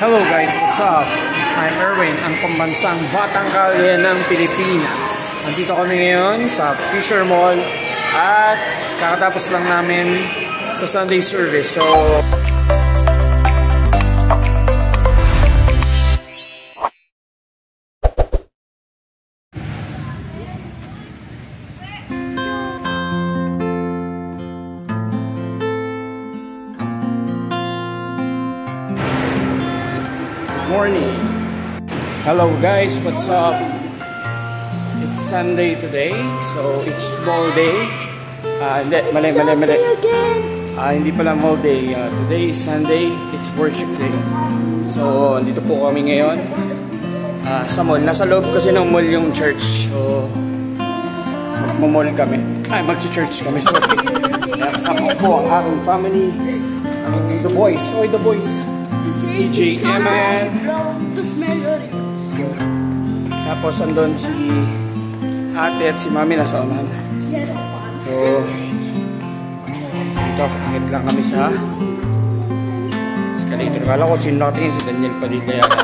Hello guys, what's up? I'm Erwin, ang pambansang batang kalye ng Pilipinas. Nandito kami ngayon sa Fisher Mall at kakatapos lang namin sa Sunday service. So morning. Hello guys, what's up? It's Sunday today, so it's mall day. Mali. Hindi pala mall day. Today is Sunday, it's worship day. So, dito po kami ngayon sa mall. Nasa loob kasi ng mall yung church. So, magmamall kami. Magsi-church kami. Sorry. Kasama po ang aking family. The boys. Oy, the boys. DJ Eman. Tapos andun si ate at si mami nasa unahan. So ito, hangit lang kami sa escalator. Kala ko sino nakatingin, si Daniel Padilla yata.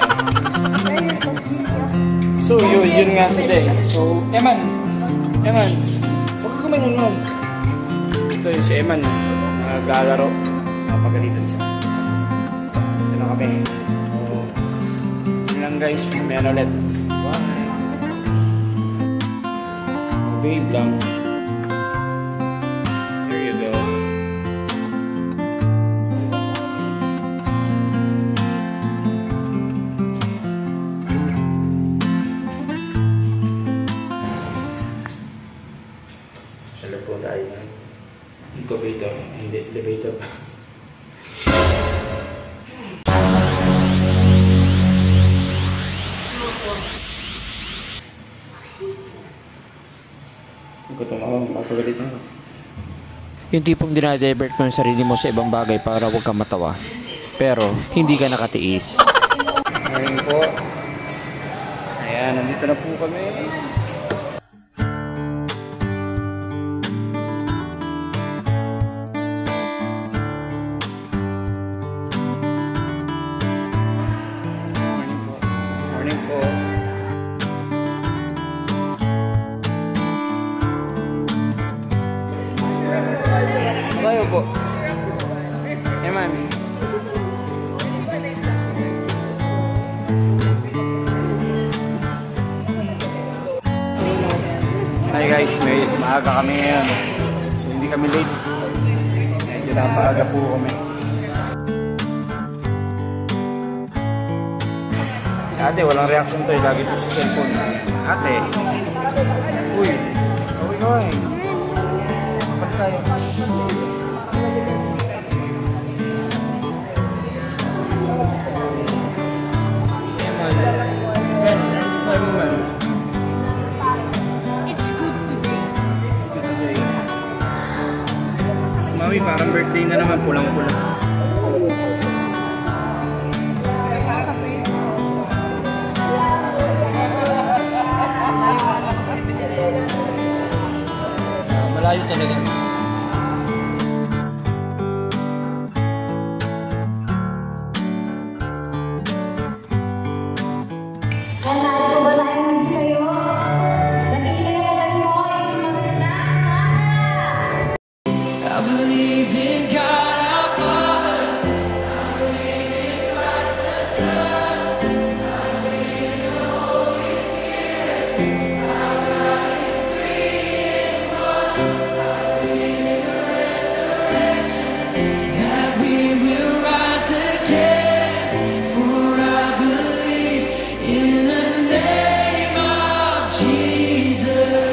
So yun nga today. So Eman, huwag ka kumain nun. Ito yung si Eman, naglalaro. Napagalitan siya. Okay. So, yun lang guys. Mamaya na ulit. Bye. Babe lang. There you go. Sa loob po tayo ng incubator. Hindi, elevator pa. Yung tipong dinadivert mo yung sarili mo sa ibang bagay para huwag kang matawa, pero hindi ka nakatiis. Ngayon po, ayan, nandito na po kami. Morning po. Tayo po. Eman. Hi guys, may maaga kami ngayon. So hindi kami late. Medyo napaaga po kami. Ate, walang reaction to. Lagi po sa cellphone. Ate. Uy. Kaway. Kapag tayo. Mami, parang birthday na naman, pulang-pulang. Malayo talaga.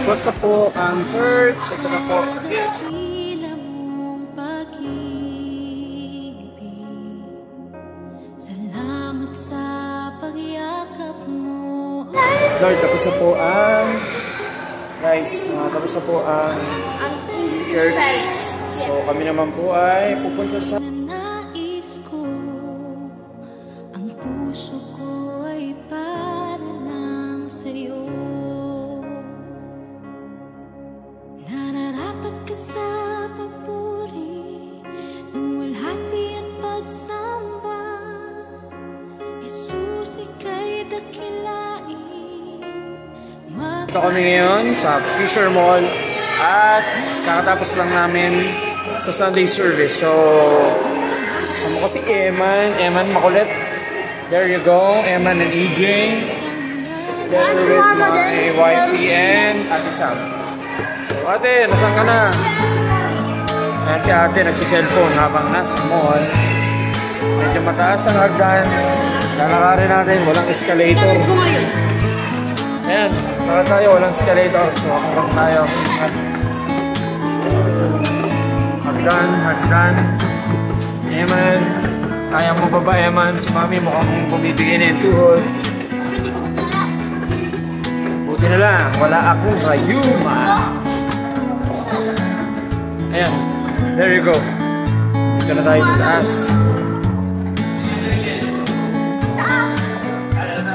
What's up po ang church? Ito na po. Lord, tapos na po ang tapos na po ang church. So kami naman po ay pupunta sa Ito kami ngayon sa Fisher Mall at kakatapos lang namin sa Sunday service. So, kasama ko si Eman makulit. There you go, Eman and EJ. There with my wifey and Ate Sam. So, ate, nasan ka na? Ayan si ate, nagsiselfone habang nasa mall. Medyo mataas ang hagdan. Lalakarin natin, walang escalator. Ayan, para tayo, walang escalator. So, ako tayo. Hagdan. Eman, kaya mo ba ba, Eman? Si mami mukhang bumibigay na yung tuhod. Buti na lang, wala akong rayuma. Ayan, there you go. Dito na tayo sa taas.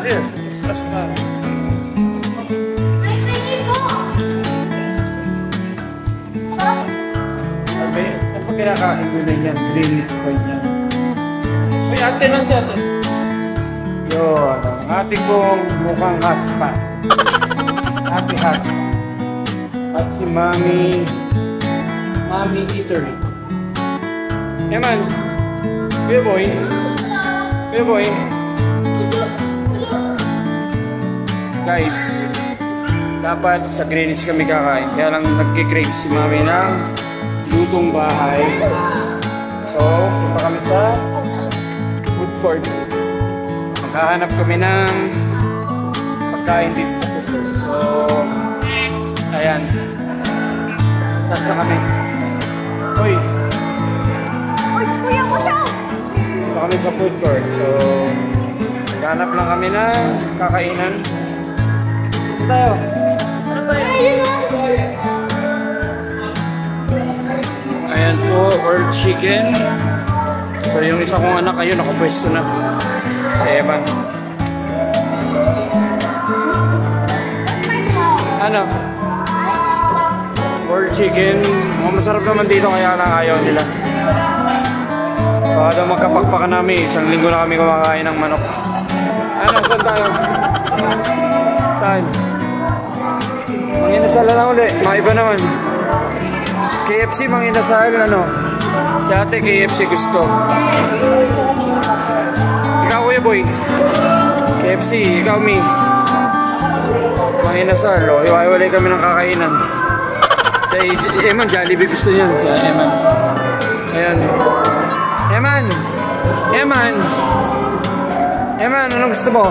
Yes, taas na. Sabi, ano pa kinakain ko na yan? Greenwich pa yan. Uy, ate lang si ate. Yun, ang ating kong mukhang hotspot. Ate hotspot. At si Mami Eatery. Eman, kuya boy. Guys, dapat sa Greenwich kami kakain. Kaya lang nagkikrave si Mami ng lutong bahay. So, punta kami sa food court. Maghahanap kami ng pagkain dito sa food court. So, ayan. Tapos na kami. Uy, kuya ko siya! punta kami sa food court. So, maghanap lang kami ng kakainan. Ito tayo. Ayan po, or chicken. So yung isa kong anak ayun, nakapwesto na. Si Evan. Ano? Or chicken. Masarap naman dito kaya lang ayaw nila. Baka daw magkapakpakan namin. Isang linggo na kami kumakain ng manok. Ano? Saan tayo? Saan? Manginasal na lang ulit. Maiba naman. KFC, manginasal, ano? Si ate, KFC gusto. Ikaw, kuya boy. KFC, ikaw, mi. Manginasal, o. Iwaiwalay kami ng kakainan. Si Eman, Jollibee gusto niyan. Si Eman. Ayan. Eman, anong gusto mo?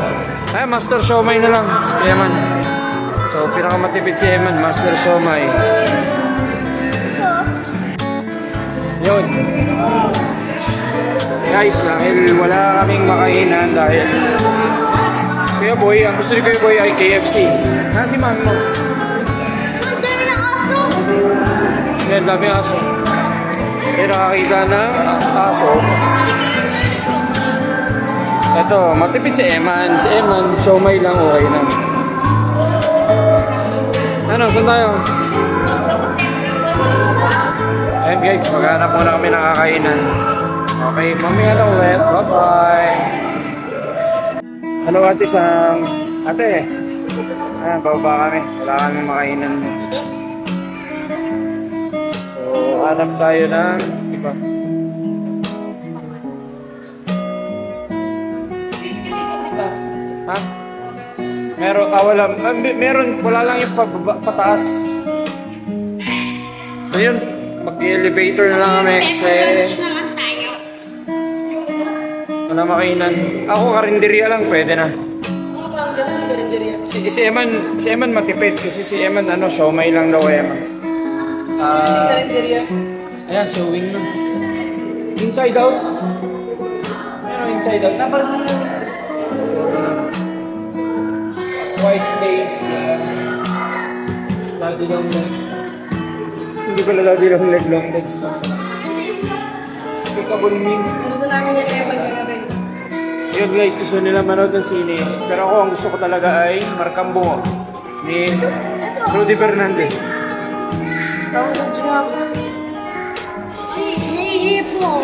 Ay, Master Siomay na lang. Eman. So, pinakamatipid si Eman, Master Siomay. Yun. Guys, dahil wala kaming makainan dahil Kuya Boy, ang gusto ni Kuya Boy ay KFC. Nasa si mami mo? Yan, dami aso. Yan, nakakita ng aso. Ito, matipid si Eman. Si Eman, siomay lang, okay lang. Ano, saan tayo? Ayan guys, maghanap muna kami ng kakainan. Okay, mamaya na ulit. Bye-bye! Ano ate Sam? Ate! Ayan, bababa kami. Wala kami makainan. So, hanap tayo ng iba. Ha? Meron, wala. Wala lang yung pataas. So yun, mag-elevator na lang kami kasi wala makainan. Ako karinderya lang, pwede na. Si Eman matipid kasi si Eman siomay lang daw Eman. Ayan, showing na. Inside out. Inside out. White face. Daddy long leg. Hindi pala daddy long legs. Speakable meme. Gusto namin yung Eman ngayon. Yun guys, gusto nila manood ng sine. Pero ako, ang gusto ko talaga ay Marcambo ni Rudy Fernandez. Tawag sa dyan ako. Ay, naihipo.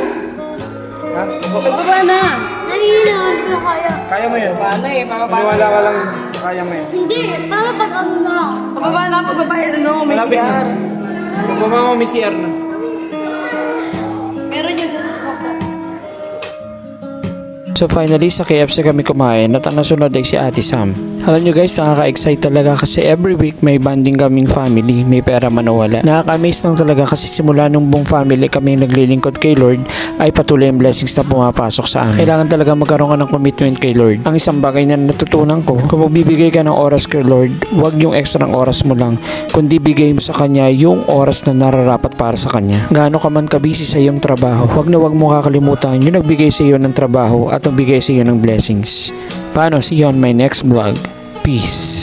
Ha? Nagbaba na. Nahihina, hindi ko kaya. Kaya mo yun. Paano eh, Maniwala ka lang, kaya mo yun. Hindi, paano pag ano na lang? Pababa na ako, babae, ano, may Malapit na. CR. Pag baba mo, may CR na. Meron yun sa tukok. So finally, sa KFC kami kumain at ang nasunod ay si Ate Sam. Alam nyo guys, nakaka-excite talaga kasi every week may banding kaming family, may pera man o wala. Nakaka-amaze lang talaga kasi simula nung buong family kami naglilingkod kay Lord ay patuloy ang blessings na pumapasok sa amin. Kailangan talaga magkaroon ka ng commitment kay Lord. Ang isang bagay na natutunan ko, kung magbibigay ka ng oras kay Lord, huwag yung extra ng oras mo lang, kundi bigay mo sa Kanya yung oras na nararapat para sa Kanya. Gaano ka man kabisi sa iyong trabaho, huwag mo kakalimutan yung nagbigay sa iyo ng trabaho at nagbigay sa iyo ng blessings. Paano? See you on my next vlog. Peace.